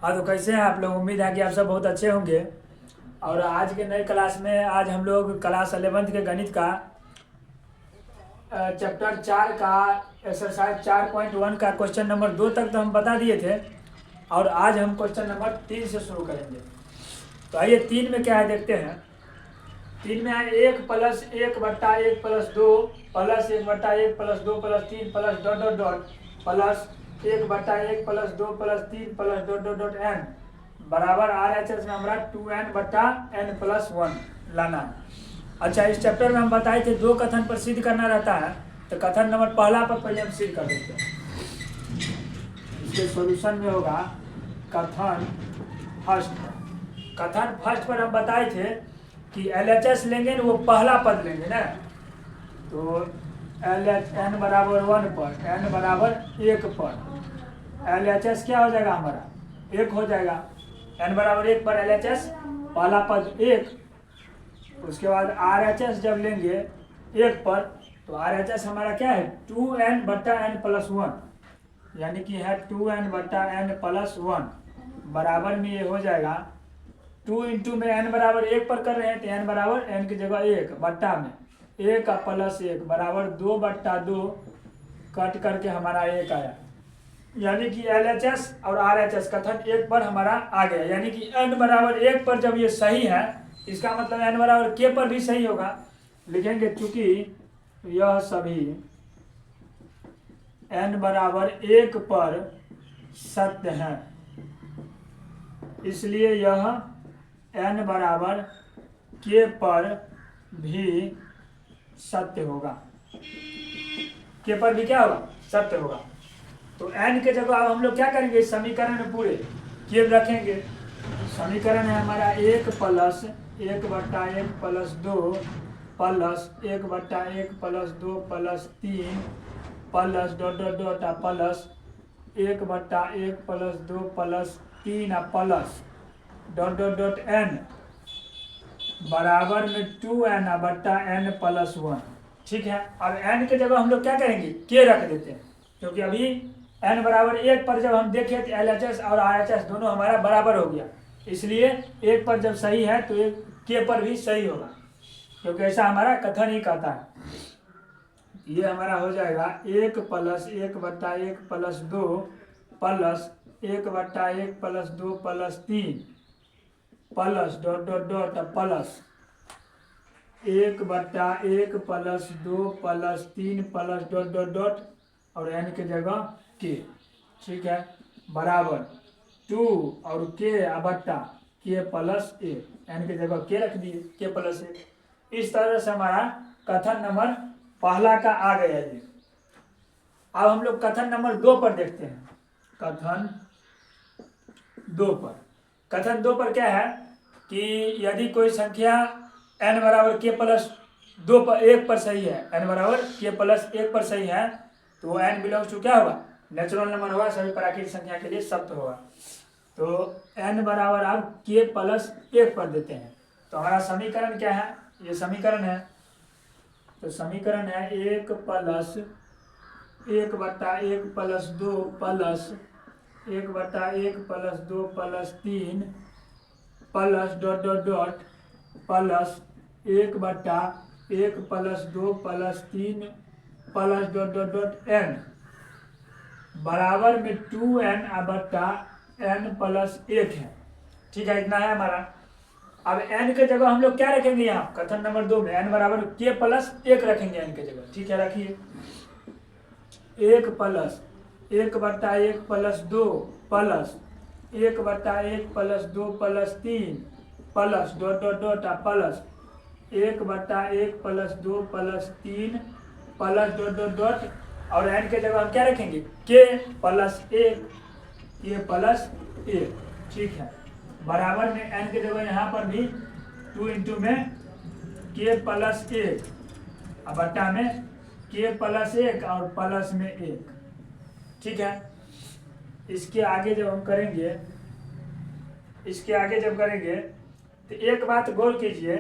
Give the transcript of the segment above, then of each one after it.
हाँ, तो कैसे हैं आप लोग। उम्मीद है कि आप सब बहुत अच्छे होंगे। और आज के नए क्लास में आज हम लोग क्लास 11th के गणित का चैप्टर 4 का एक्सरसाइज 4.1 का क्वेश्चन नंबर 2 तक तो हम बता दिए थे। और आज हम क्वेश्चन नंबर 3 से शुरू करेंगे। तो आइए 3 में क्या है देखते हैं। 3 में है 1+1/1+2 +1/1+2+3 plus dot dot dot plus 1/1+2+3 n बराबर RHS में हमारा 2n/n+1 लाना है। अच्छा, इस चैप्टर में हम बताए थे 2 कथन पर सिद्ध करना रहता है। तो कथन नंबर पहला पर पहले हम सिद्ध कर देते हैं। इसके सॉल्यूशन में होगा कथन फर्स्ट। कथन फर्स्ट पर हम बताए थे कि LHS लेंगे ना, वो पहला पद लेंगे ना। तो LH n बराबर 1 पर n बराबर 1 पर LHS क्या हो जाएगा हमारा 1 हो जाएगा। n बराबर 1 पर LHS पहला पद 1। उसके बाद RHS जब लेंगे 1 पर तो RHS हमारा क्या है 2n/n+1, यानी कि है 2n/n+1 बराबर में ये हो जाएगा 2 इंटू में n बराबर 1 पर कर रहे हैं तो n बराबर n की जगह 1 बट्टा में 1 का +1 बराबर 2/2 कट करके हमारा 1 आया। यानी कि LHS और RHS कथन 1 पर हमारा आ गया। यानी कि n बराबर 1 पर जब ये सही है, इसका मतलब n बराबर k पर भी सही होगा। लिखेंगे चूंकि यह सभी n बराबर 1 पर सत्य है, इसलिए यह n बराबर k पर भी सत्य होगा। k पर भी क्या होगा सत्य होगा। तो n के जगह अब हम लोग क्या करेंगे, समीकरण में पूरे k रखेंगे। समीकरण है हमारा 1+1/1+2 +1/1+2+3 plus dot dot dot plus 1/1+2+3 plus dot dot dot n बराबर में 2n/n+1। ठीक है। अब n के जगह हम लोग क्या करेंगे k रख देते हैं, क्योंकि अभी n बराबर 1 पर जब हम देखें तो LHS और RHS दोनों हमारा बराबर हो गया। इसलिए 1 पर जब सही है तो एक k पर भी सही होगा, क्योंकि ऐसा हमारा कथन ही कहता है। ये हमारा हो जाएगा 1+1/1+2 plus 1/1+2+3 plus dot dot dot plus 1/1+2+3 plus dot dot dot और n के जगह k। ठीक है, बराबर 2 और k बट्टा k +1 n की जगह k रख दिए k +1। इस तरह से हमारा कथन नंबर पहला का आ गया ये। अब हम लोग कथन नंबर 2 पर देखते हैं। कथन 2 पर क्या है कि यदि कोई संख्या n बराबर k +2 पर 1 पर सही है, n बराबर k +1 पर सही है, तो वो n बिलोंग्स टू क्या होगा नेचुरल नंबर होगा, सभी प्राकृतिक संख्या के लिए सत्य होगा। तो n बराबर आप k +1 पर देते हैं। तो हमारा समीकरण क्या है, ये समीकरण है। तो समीकरण है 1+1/1+2 plus 1/1+2+3 plus dot dot dot plus 1/1+2+3 plus dot dot dot n बराबर में 2n/n+1 है। ठीक है, इतना है हमारा। अब n के जगह हम लोग क्या रखेंगे, यहाँ कथन नंबर 2 में n बराबर k +1 रखेंगे n के जगह। ठीक है, रखिए 1+1/1+2 plus 1/1+2+3 plus dot dot dot plus 1/1+2+3 plus dot dot dot और n के जगह हम क्या रखेंगे k +1। ठीक है, बराबर में n के जगह यहाँ पर भी 2 इंटू में k +1 बट्टा में k +1 और प्लस में 1। ठीक है, इसके आगे जब हम करेंगे तो एक बात गौर कीजिए,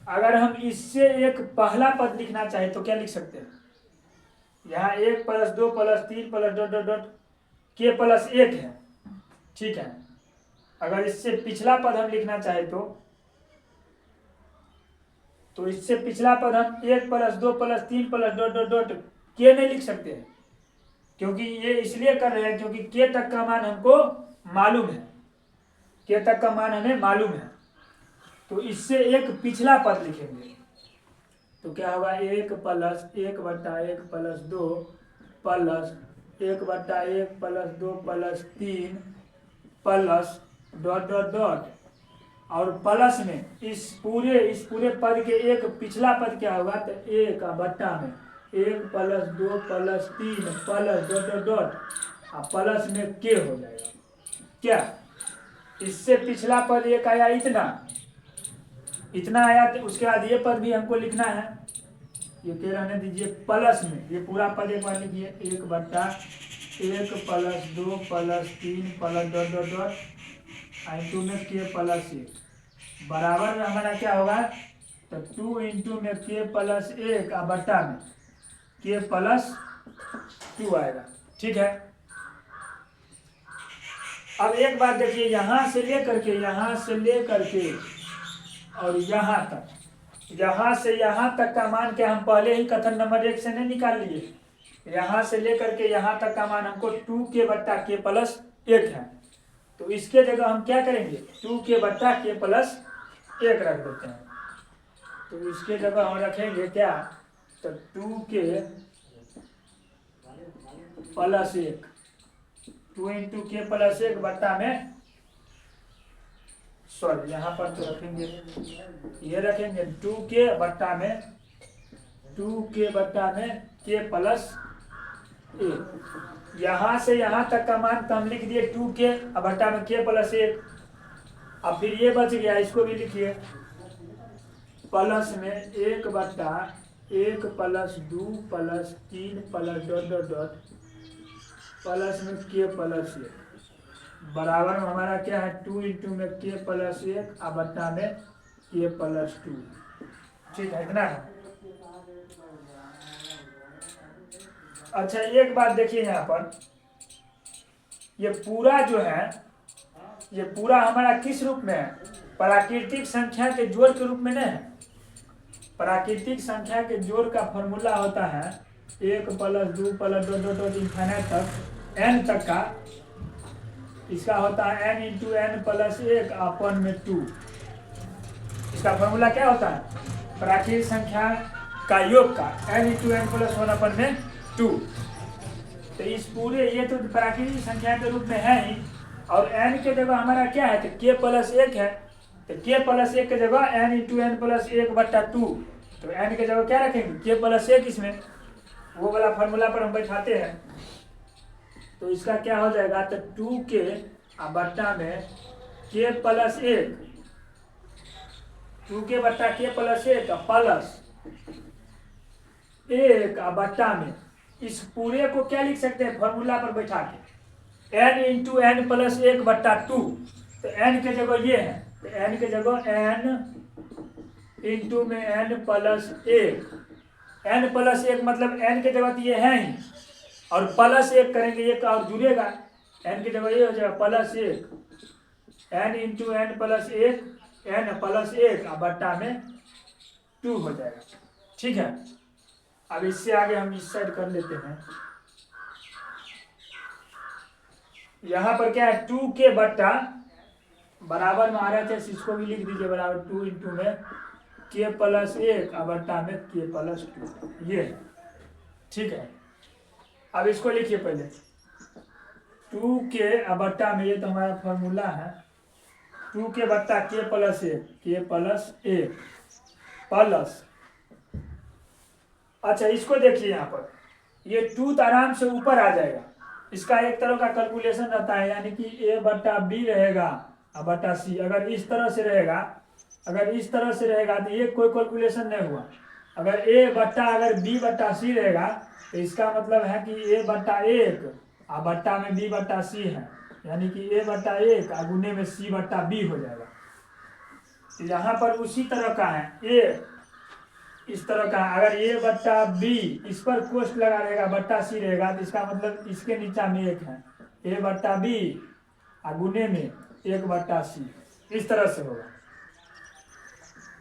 अगर हम इससे एक पहला पद लिखना चाहे तो क्या लिख सकते हैं, यहाँ 1+2+3 plus dot dot dot k +1 है। ठीक है, अगर इससे पिछला पद हम लिखना चाहे तो इससे पिछला पद हम 1 + 2 + 3 + डॉट डॉट डॉट के नहीं लिख सकते हैं, क्योंकि ये इसलिए कर रहे हैं क्योंकि के तक का मान हमको मालूम है, के तक का मान हमें मालूम है। तो इससे एक पिछला पद लिखेंगे तो क्या होगा 1 + 1/1 + 2 + 1/1 + 2 + 3 प्लस डॉट डॉट डॉट और प्लस में इस पूरे पद के एक पिछला पद क्या होगा तो 1 बट्टा में 1 + 2 + 3 प्लस डॉट डॉट डॉट और प्लस में के हो जाएगा। क्या इससे पिछला पद एक आया इतना आया, तो उसके बाद ये पद भी हमको लिखना है, ये के रहने दीजिए, प्लस में ये पूरा पद एक बार लिखिए 1 बट्टा 1 + 2 + 3 plus dot dot dot into में के प्लस 1 बराबर में हमारा क्या होगा तो 2 इंटू में के प्लस 1 और बट्टा में के प्लस 2 आएगा। ठीक है, अब एक बात देखिए, यहाँ से लेकर के और यहाँ से यहाँ तक का मान क्या हम पहले ही कथन नंबर 1 से नहीं निकाल लिए, यहाँ से लेकर के यहाँ तक का मान हमको 2k बट्टा के प्लस 1 है, तो इसके जगह हम क्या करेंगे 2k बट्टा के प्लस 1 रख देते हैं। तो इसके जगह हम रखेंगे क्या तो 2k प्लस 1 2 इंटू के प्लस 1 बट्टा में सॉरी यहाँ पर तो रखेंगे ये रखेंगे 2k बट्टा में के प्लस 1। यहाँ से यहाँ तक का मान तो हम लिख दिए 2k बट्टा में के प्लस 1। अब फिर ये बच गया, इसको भी लिखिए प्लस में 1 बट्टा 1 + 2 + 3 plus dot dot dot plus में के प्लस 1 बराबर में हमारा क्या है 2 इंटू में के प्लस 1 और बट्टा में के प्लस 2। ठीक है, इतना है। अच्छा एक बात देखिए, यहाँ पर ये पूरा जो है ये पूरा हमारा किस रूप में है, प्राकृतिक संख्या के जोड़ के रूप में नहीं है। प्राकृतिक संख्या के जोड़ का फॉर्मूला होता है 1 + 2 + डॉट डॉट डॉट इनफाइनाइट तक n तक का, इसका होता है n इंटू n प्लस 1 अपन में 2। इसका फॉर्मूला क्या होता है प्राकृतिक संख्या का योग का n इंटू n प्लस 1 अपन में 2। तो इस पूरे ये तो प्राकृतिक संख्या के रूप में है ही, और n के जगह हमारा क्या है तो k प्लस 1 है, तो k प्लस 1 के जगह n इंटू n प्लस 1 बट्टा 2, तो n के जगह क्या रखेंगे k प्लस 1, इसमें वो वाला फॉर्मूला पर हम बैठाते हैं। तो इसका क्या हो जाएगा तो 2k बट्टा में k प्लस 1 2k बट्टा k प्लस 1 प्लस 1 बट्टा में इस पूरे को क्या लिख सकते हैं फॉर्मूला पर बैठा के n इंटू n प्लस 1 बट्टा 2। तो n के जगह ये है तो n के जगह n इंटू में n प्लस 1, n प्लस 1 मतलब n के जगह तो ये है ही, और प्लस 1 करेंगे एक और जुड़ेगा, n की जगह ये हो जाएगा plus 1 n into n plus 1 n plus 1 बट्टा में 2 हो जाएगा। ठीक है, अब इससे आगे हम इस साइड कर लेते हैं। यहाँ पर क्या है 2k बट्टा बराबर में आ रहा है, इसको भी लिख दीजिए बराबर 2 इंटू में k प्लस 1 बट्टा में k प्लस 2 ये। ठीक है, अब इसको लिखिए पहले 2k बट्टा में ये तो हमारा फॉर्मूला है 2k बट्टा k प्लस 1 प्लस। अच्छा इसको देखिए, यहाँ पर ये 2 तो आराम से ऊपर आ जाएगा, इसका एक तरह का कैलकुलेशन रहता है, यानी कि a बट्टा b रहेगा बट्टा c। अगर इस तरह से रहेगा तो ये कोई कैलकुलेशन नहीं हुआ। अगर a बट्टा अगर b बट्टा c रहेगा तो इसका मतलब है कि a बट्टा 1 बट्टा में b बट्टा c है, यानी कि a बट्टा 1 गुने में c बट्टा b हो जाएगा। तो यहाँ पर उसी तरह का है a इस तरह का, अगर a बट्टा b इस पर कोष्ट लगा रहेगा बट्टा c रहेगा, तो इसका मतलब इसके नीचा में 1 है a बट्टा b गुने में 1/c, इस तरह से होगा।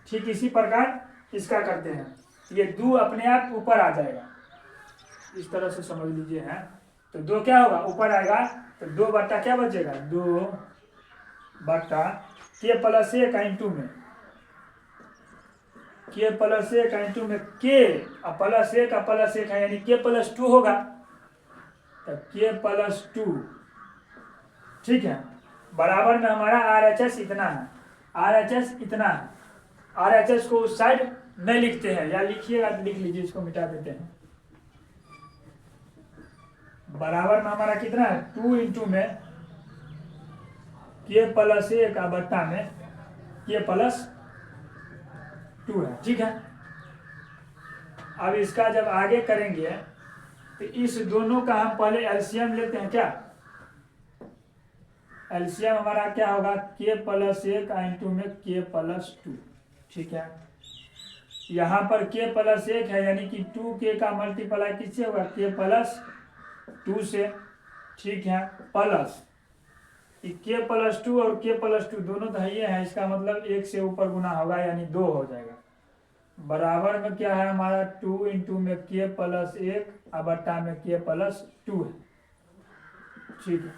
ठीक इसी प्रकार इसका करते हैं, ये 2 अपने आप ऊपर आ जाएगा, इस तरह से समझ लीजिए है। तो 2 क्या होगा, ऊपर आएगा, तो 2 बट्टा क्या बचेगा, 2 बट्टा k प्लस 1 इंटू में k प्लस 1 इंटू में k प्लस 1 है, यानी k प्लस 2 होगा, तो k प्लस 2, ठीक है। बराबर में हमारा RHS इतना है, RHS इतना है। RHS को उस साइड नहीं लिखते हैं, या लिखिएगा तो लिख लीजिए, इसको मिटा देते हैं। बराबर में हमारा कितना है, 2 इंटू में k प्लस 1 बट्टा में k प्लस 2 है, ठीक है। अब इसका जब आगे करेंगे तो इस दोनों का हम पहले एलसीएम लेते हैं। क्या एलसीएम हमारा क्या होगा, k प्लस 1 इंटू में k प्लस 2, ठीक है। यहाँ पर k प्लस 1 है, यानी कि 2k का मल्टीप्लाई किससे होगा, k प्लस 2 से, ठीक है। प्लस k प्लस 2 और k प्लस 2 दोनों तो ये है, इसका मतलब 1 से ऊपर गुना होगा, यानी 2 हो जाएगा। बराबर में क्या है हमारा, 2 इंटू में k प्लस 1 बट्टा में k प्लस 2 है, ठीक है।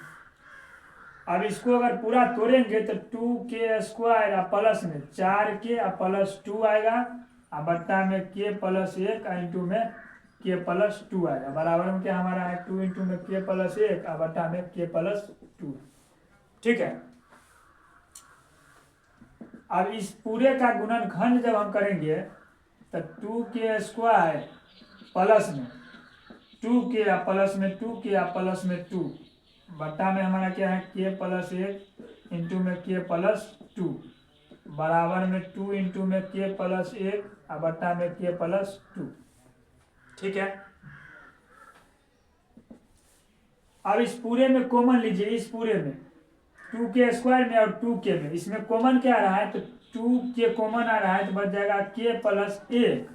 अब इसको अगर पूरा तोड़ेंगे तो 2k स्क्वायर प्लस में 4k प्लस 2 आएगा, बट्टा में k प्लस 1 इंटू में k प्लस 2 आएगा। बराबर में क्या हमारा है, 2 इंटू में k प्लस 1 बट्टा में k प्लस 2, ठीक है। अब इस पूरे का गुणनखंड जब हम करेंगे तो 2k स्क्वायर प्लस में 2k प्लस में 2k प्लस में 2 बट्टा में हमारा क्या है, k प्लस 1 इंटू में k प्लस 2, बराबर में 2 इंटू में k प्लस 1 बट्टा में k प्लस 2, ठीक है। अब इस पूरे में कॉमन लीजिए, इस पूरे में 2k स्क्वायर में और 2k में, इसमें कॉमन क्या आ रहा है, तो 2k कॉमन आ रहा है, तो बच जाएगा k प्लस 1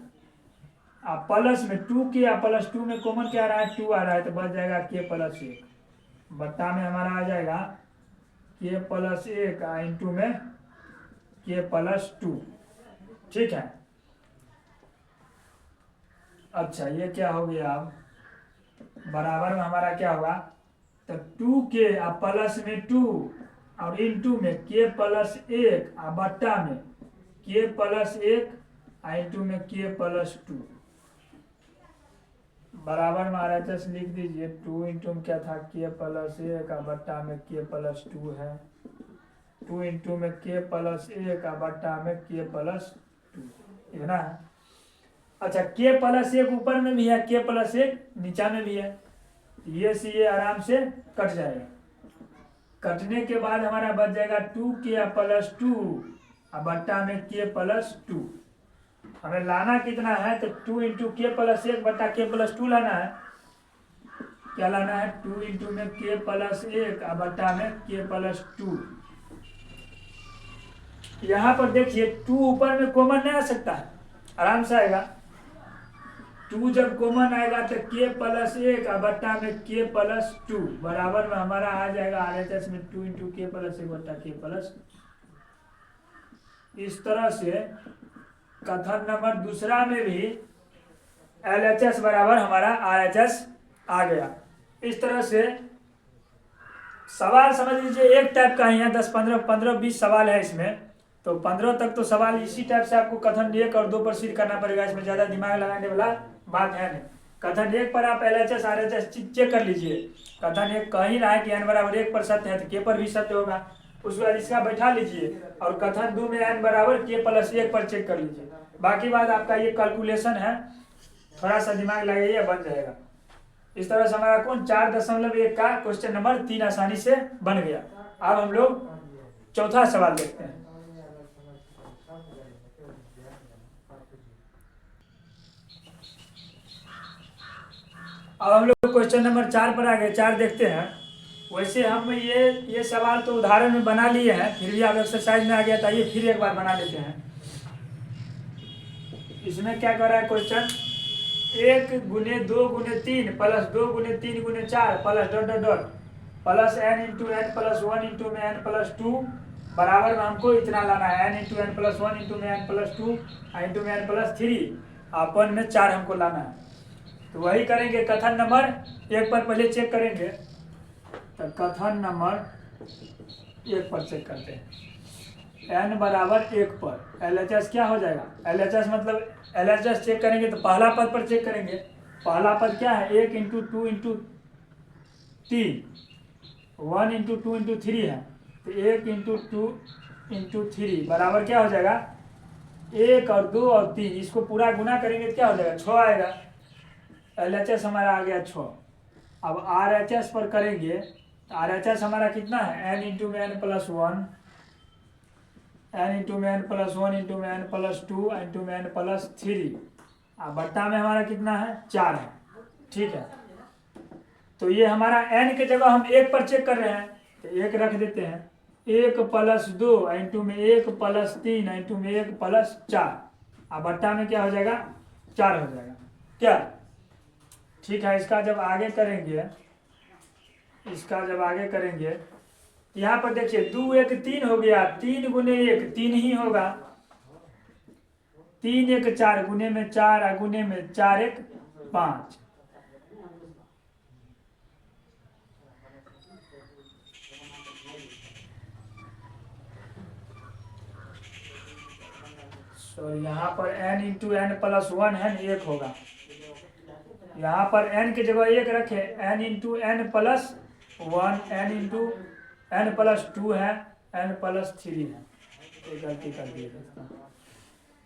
प्लस में 2k प्लस 2 में कॉमन क्या आ रहा है, 2 आ रहा है, तो बच जाएगा k प्लस 1, बट्टा में हमारा आ जाएगा k प्लस 1 इंटू में k प्लस 2, ठीक है। अच्छा ये क्या हो गया, अब बराबर में हमारा क्या होगा, तो 2k प्लस में 2 और इंटू में k प्लस 1 बट्टा में k प्लस 1 इंटू में k प्लस 2, बराबर में RHS लिख दीजिए। 2 इंटू में क्या था, k प्लस 1 बट्टा में k प्लस 2 है, 2 इंटू में k प्लस 1 बट्टा में k प्लस 2, है ना। अच्छा k प्लस 1 ऊपर में भी है, k प्लस 1 नीचा में भी है, ये से ये आराम से कट जाएगा। कटने के बाद हमारा बच जाएगा 2k प्लस 2 बट्टा में k प्लस 2। हमें लाना कितना है, तो 2 इंटू k प्लस 1 बट्टा k प्लस 2 लाना है। क्या लाना है, 2 इंटू में k प्लस 1 बट्टा में k प्लस 2। यहाँ पर देखिए 2 ऊपर में कॉमन नहीं आ सकता है, आराम से आएगा। 2 जब कॉमन आएगा तो k प्लस 1 बट्टा में k प्लस 2, बराबर में हमारा आ जाएगा RHS में 2 इंटू k प्लस 1 बट्टा k प्लस। इस तरह से कथन नंबर दूसरा में भी LHS बराबर हमारा RHS आ गया। इस तरह से सवाल समझ लीजिए एक टाइप का ही है, 10 15 20 सवाल है इसमें, तो 15 तक तो सवाल इसी टाइप से आपको कथन 1 और 2 पर सिद्ध करना पड़ेगा, इसमें ज़्यादा दिमाग लगाने वाला बात है नहीं। कथन 1 पर आप LHS RHS चेक कर लीजिए। कथन 1 कह ही रहा है कि n बराबर 1 पर सत्य है, तो k पर भी सत्य होगा, उसके बाद इसका बैठा लीजिए, और कथन 2 में n बराबर k प्लस 1 पर चेक कर लीजिए। बाकी बात आपका ये कैलकुलेशन है, थोड़ा सा दिमाग लगाइए बन जाएगा। इस तरह से हमारा कौन 4.1 का क्वेश्चन नंबर 3 आसानी से बन गया। अब हम लोग चौथा सवाल देखते हैं। अब हम लोग क्वेश्चन नंबर 4 पर आ गए, 4 देखते हैं। वैसे हम ये सवाल तो उदाहरण में बना लिए हैं, फिर भी आप एक्सरसाइज में आ गया था, ये फिर एक बार बना लेते हैं। इसमें क्या कर रहा है क्वेश्चन, 1 गुने 2 गुने 3 प्लस 2 गुने 3 गुने 4 plus dot dot dot plus n into n plus one into में एन प्लस टू बराबर में हमको इतना लाना है, n into n plus one into में एन प्लस टू इंटू में एन प्लस थ्री, अपन में 4 हमको लाना है। तो वही करेंगे कथन नंबर 1 पर पहले चेक करेंगे। तो कथन नंबर 1 पर चेक करते हैं। n बराबर 1 पर LHS क्या हो जाएगा, LHS मतलब LHS चेक करेंगे तो पहला पद पर चेक करेंगे। पहला पद क्या है, 1 इंटू 2 इंटू 3, 1 इंटू 2 इंटू 3 है। तो 1 इंटू 2 इंटू 3 बराबर क्या हो जाएगा, 1 और 2 और 3, इसको पूरा गुना करेंगे तो क्या हो जाएगा, 6 आएगा। LHS हमारा आ गया 6। अब RHS पर करेंगे तो RHS हमारा कितना है, n इंटू में n plus one, n into में n प्लस वन इंटू में n प्लस टू इंटू में n प्लस थ्री, अब बट्टा में हमारा कितना है, 4 है। ठीक है, तो ये हमारा n के जगह हम 1 पर चेक कर रहे हैं तो 1 रख देते हैं, 1 प्लस 2 इंटू में 1 प्लस 3 इंटू में 1 प्लस 4, अब बट्टा में क्या हो जाएगा, 4 हो जाएगा क्या। ठीक है, इसका जब आगे करेंगे, इसका जब आगे करेंगे यहाँ पर देखिए 2 1 3 हो गया, 3 गुने 1 3 ही होगा, 3 1 4 गुने में 4 गुने में 4 1 5। सॉरी, यहाँ पर n into n plus one है, 1 होगा। यहाँ पर n की जगह 1 रखे, n into n plus one, n into n plus two है, n प्लस थ्री है, ये गलती कर दी है।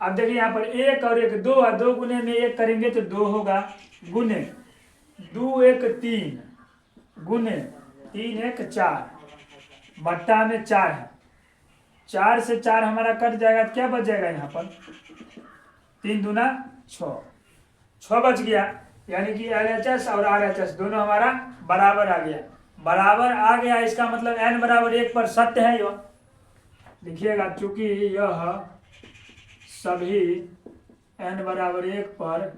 अब देखिए यहाँ पर 1 और 1 2 है, 2 गुने में 1 करेंगे तो 2 होगा, गुने 2 1 3 गुने 3 1 4, बट्टा में 4 है, 4 से 4 हमारा कट जाएगा, क्या बच जाएगा यहाँ पर, 3 दूना 6, 6 बच गया। यानी कि LHS और RHS दोनों हमारा बराबर आ गया, बराबर आ गया। इसका मतलब n बराबर 1 पर सत्य है। यह लिखिएगा, चूंकि यह सभी n बराबर 1 पर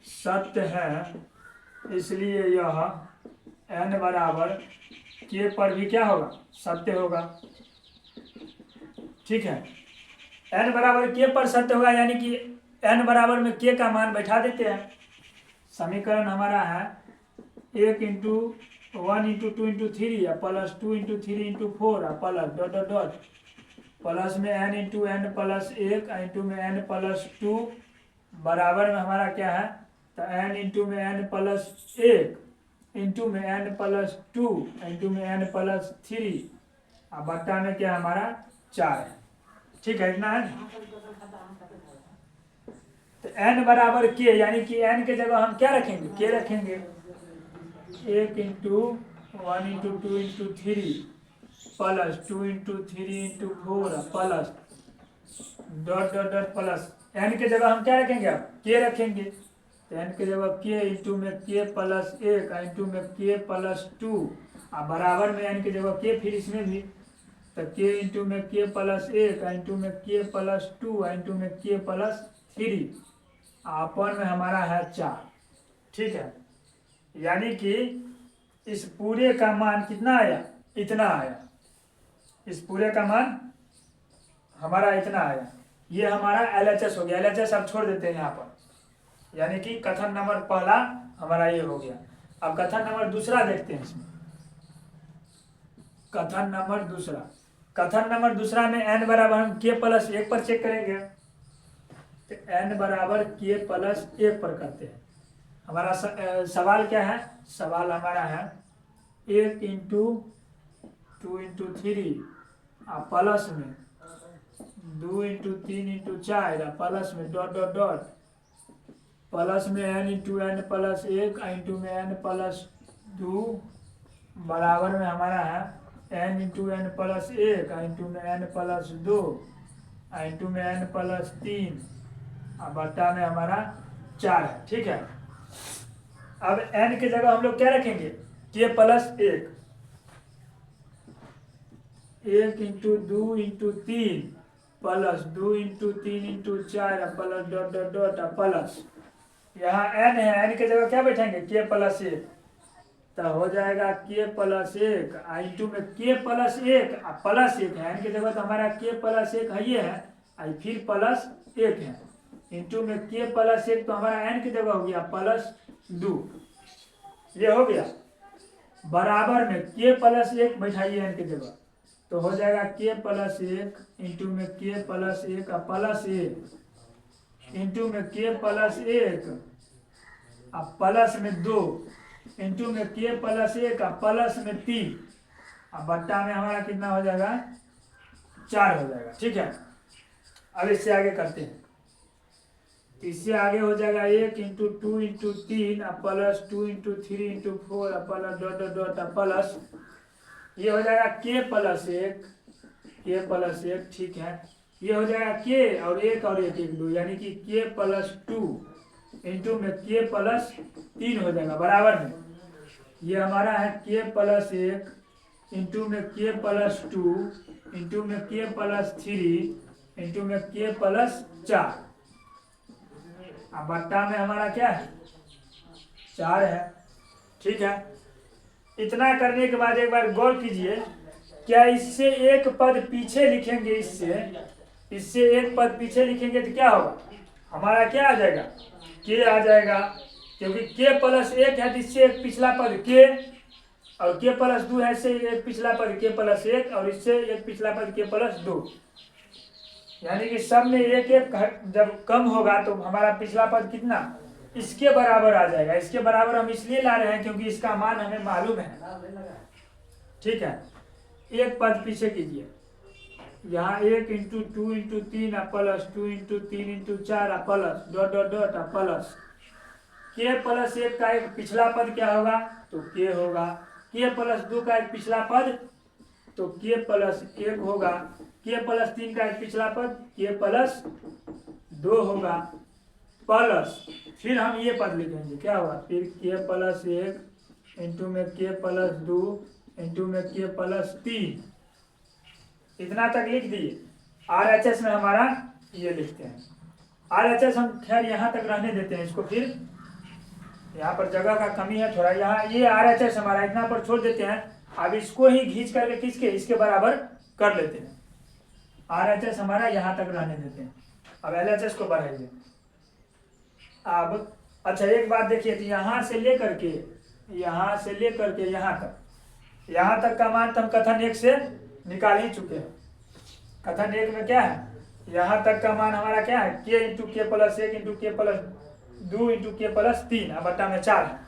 सत्य है, इसलिए यह n बराबर k पर भी क्या होगा, सत्य होगा। ठीक है, n बराबर k पर सत्य होगा, यानी कि n बराबर में k का मान बैठा देते हैं। समीकरण हमारा है 1 into 1 into 2 into 3 plus 2 into 3 into 4 plus dot dot dot plus में n into n plus 1 into में n प्लस 2 बराबर में हमारा क्या है, तो n इंटू में n प्लस 1 इंटू में n प्लस 2 इंटू में n प्लस 3, अब बट्टा में क्या हमारा 4 है। ठीक है, इतना है। तो n बराबर k, यानी कि n के जगह हम क्या रखेंगे, k रखेंगे। 1 into 1 into 2 into 3 plus 2 into 3 into 4 plus dot dot dot plus, n के जगह हम क्या रखेंगे, अब k रखेंगे। तो n के जगह k इंटू में k प्लस 1 इंटू में k प्लस 2, अब बराबर में n के जगह k, फिर इसमें भी तो k इंटू में k प्लस 1 इंटू में k प्लस 2 इंटू में k प्लस 3, अपन में हमारा है 4। ठीक है, यानी कि इस पूरे का मान कितना आया, इतना आया, इस पूरे का मान हमारा इतना आया। ये हमारा LHS हो गया। LHS अब छोड़ देते हैं यहाँ पर, यानी कि कथन नंबर पहला हमारा ये हो गया। अब कथन नंबर दूसरा देखते हैं। इसमें कथन नंबर दूसरा, कथन नंबर दूसरा में n बराबर हम k प्लस 1 पर चेक करेंगे। तो n बराबर k प्लस 1 पर करते हैं। हमारा सवाल क्या है, सवाल हमारा है 1 इंटू 2 इंटू 3 प्लस में 2 इंटू 3 इंटू 4 प्लस में डॉट डॉट डॉट प्लस में n into n plus 1 into में n प्लस 2 बराबर में हमारा है n into n plus 1 into में n प्लस 2 इंटू में n प्लस 3, अब बट्टा में हमारा 4 है। ठीक है, अब n के जगह हम लोग क्या रखेंगे, k plus 1, 1 into 2 into 3 plus 2 into 3 into 4 plus dot dot dot plus, यहाँ n है, n के जगह क्या बैठेंगे, k प्लस 1, तो हो जाएगा के प्लस एक इंटू में के प्लस एक प्लस एक है, इनकी जगह तो हमारा के प्लस एक है ये है, फिर प्लस एक है, इंटू में के प्लस एक तो हमारा एन की जगह हो गया प्लस दो, ये हो गया बराबर में के प्लस एक बैठाइए एन की जगह, तो हो जाएगा के प्लस एक इंटू में के प्लस एक प्लस एक इंटू में के प्लस एक प्लस में दो इंटू में के प्लस एक प्लस में तीन, अब बट्टा में हमारा कितना हो जाएगा 4 हो जाएगा। ठीक है, अब इससे आगे करते हैं, इससे आगे हो जाएगा 1 into 2 into 3 plus 2 into 3 into 4 plus dot dot dot plus, ये हो जाएगा के प्लस एक, ठीक है, ये हो जाएगा के और एक 2 यानी कि के प्लस 2 इंटू में के प्लस 3 हो जाएगा बराबर में, ये हमारा है के प्लस एक इंटू में के प्लस 2 इंटू में के प्लस 3 इंटू में के प्लस 4, अब बट्टा में हमारा क्या है 4 है। ठीक है, इतना करने के बाद एक बार गौर कीजिए, क्या इससे एक पद पीछे लिखेंगे, इससे एक पद पीछे लिखेंगे तो क्या होगा, हमारा क्या आ जाएगा के आ जाएगा, क्योंकि के प्लस एक है तो इससे एक पिछला पद के, और के प्लस 2 है इससे एक पिछला पद के प्लस एक, और इससे एक पिछला पद के प्लस 2, यानी कि सब में एक एक जब कम होगा तो हमारा पिछला पद कितना इसके बराबर आ जाएगा। इसके बराबर हम इसलिए ला रहे हैं क्योंकि इसका मान हमें मालूम है। ठीक है, एक पद पीछे कीजिए, यहाँ 1 into 2 into 3 plus 2 into 3 into 4 plus dot dot dot plus के प्लस एक का एक पिछला पद क्या होगा तो के होगा, के प्लस 2 का एक पिछला पद तो के प्लस एक होगा, के प्लस 3 का एक पिछला पद के प्लस 2 होगा, प्लस फिर हम ये पद लिखेंगे क्या होगा, फिर के प्लस एक इंटू में के प्लस 2 इंटू में के प्लस 3, इतना तक लिख दिए। RHS में हमारा ये लिखते हैं, RHS हम खैर यहाँ तक रहने देते हैं इसको, फिर यहाँ पर जगह का कमी है थोड़ा, यहाँ ये RHS हमारा इतना पर छोड़ देते हैं, अब इसको ही घींच करके किसके इसके बराबर कर लेते हैं, RHS हमारा यहाँ तक रहने देते हैं। अब LHS को बढ़ाइए। अब अच्छा एक बात देखिए, तो यहाँ से लेकर के यहाँ तक का मान तो हम कथन एक से निकाल ही चुके हैं। कथन एक में क्या है, यहाँ तक का मान हमारा क्या है के इंटू के प्लस एक इंटू के प्लस 2 इंटू के प्लस 3 अब बट्टा में 4 है,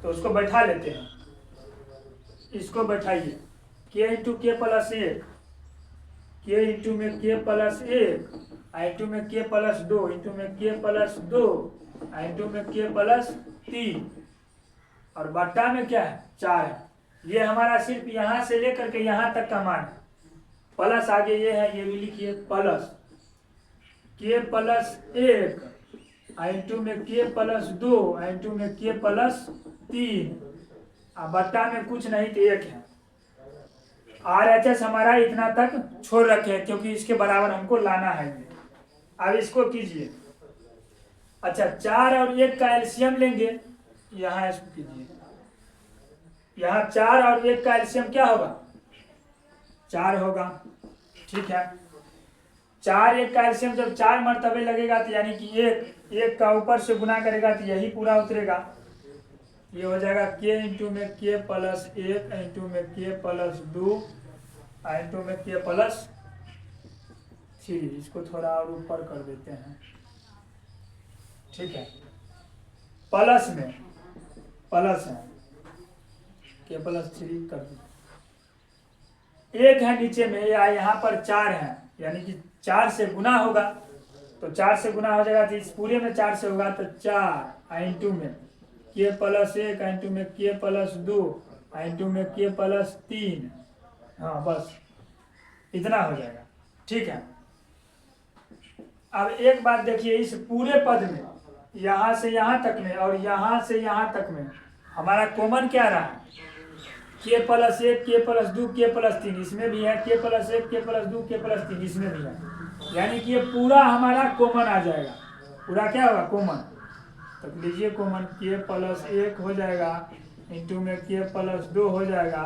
तो उसको बैठा लेते हैं, इसको बैठाइए, के इंटू के प्लस एक, के इंटू में के प्लस एक इंटू में के प्लस 2 इंटू में के प्लस 2 इंटू में के प्लस 3 और बट्टा में क्या है 4 है। ये हमारा सिर्फ यहाँ से लेकर के यहाँ तक का मान है, प्लस आगे ये है, ये भी लिखिए प्लस के प्लस एक इंटू में के प्लस 2 इंटू में के प्लस 3 अब बट्टा में कुछ नहीं तो 1 है। RHS हमारा इतना तक छोड़ रखे हैं क्योंकि इसके बराबर हमको लाना है ये। अब इसको कीजिए, अच्छा 4 और 1 का एलसीएम लेंगे, यहाँ इसको कीजिए, यहाँ 4 और 1 का एलसीएम क्या होगा 4 होगा। ठीक है, 4 1 का एलसीएम जब 4 मर्तबे लगेगा तो यानी कि 1 का ऊपर से गुना करेगा तो यही पूरा उतरेगा, ये हो जाएगा के इंटू में के प्लस 1 इंटू में के प्लस 2 इंटू में के प्लस 3, इसको थोड़ा और ऊपर कर देते हैं। ठीक है, प्लस में प्लस है के प्लस 3 कर दो, 1 है नीचे में या यहाँ पर 4 है, यानी कि 4 से गुना होगा तो 4 से गुना हो जाएगा तो इस पूरे में 4 से होगा तो 4 इंटू में के प्लस 1 इंटू में के प्लस 2 इंटू में के प्लस 3, हाँ बस इतना हो जाएगा। ठीक है, अब एक बात देखिए, इस पूरे पद में यहाँ से यहाँ तक में और यहाँ से यहाँ तक में हमारा कॉमन क्या रहा, के प्लस 1 के प्लस 2 के प्लस 3, इसमें भी है के प्लस 1 के प्लस 2 के प्लस 3, इसमें भी है, यानी कि ये पूरा हमारा कॉमन आ जाएगा, पूरा क्या होगा कॉमन, तो लीजिए कॉमन के प्लस 1 हो जाएगा इंटू में k प्लस 2 हो जाएगा,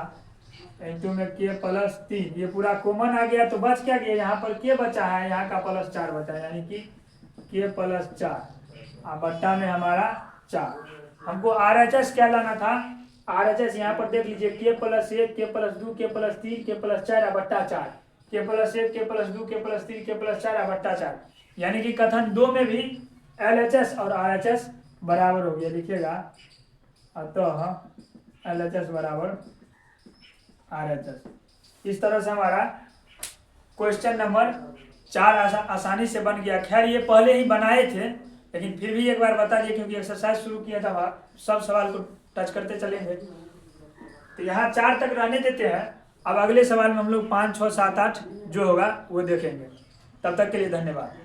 इंटू में k प्लस 3, ये पूरा कॉमन आ गया तो बच क्या गया, यहाँ पर k बचा है, यहाँ का प्लस 4 बचा है, यानी कि k प्लस 4 बट्टा में हमारा 4। हमको RHS क्या लाना था, RHS यहाँ पर देख लीजिए k plus 1, k plus 2, k plus 3, k plus 4 बट्टा 4, k plus 1, k plus 2, k plus 3, k plus 4 बट्टा 4, यानी कि कथन 2 में भी LHS और RHS बराबर हो गया, लिखिएगा अतः LHS बराबर RHS। इस तरह से हमारा क्वेश्चन नंबर 4 आसानी से बन गया। खैर ये पहले ही बनाए थे, लेकिन फिर भी एक बार बता दिए क्योंकि एक्सरसाइज शुरू किया था, सब सवाल को टच करते चलेंगे। तो यहाँ 4 तक रहने देते हैं, अब अगले सवाल में हम लोग 5, 6, 7, 8 जो होगा वो देखेंगे। तब तक के लिए धन्यवाद।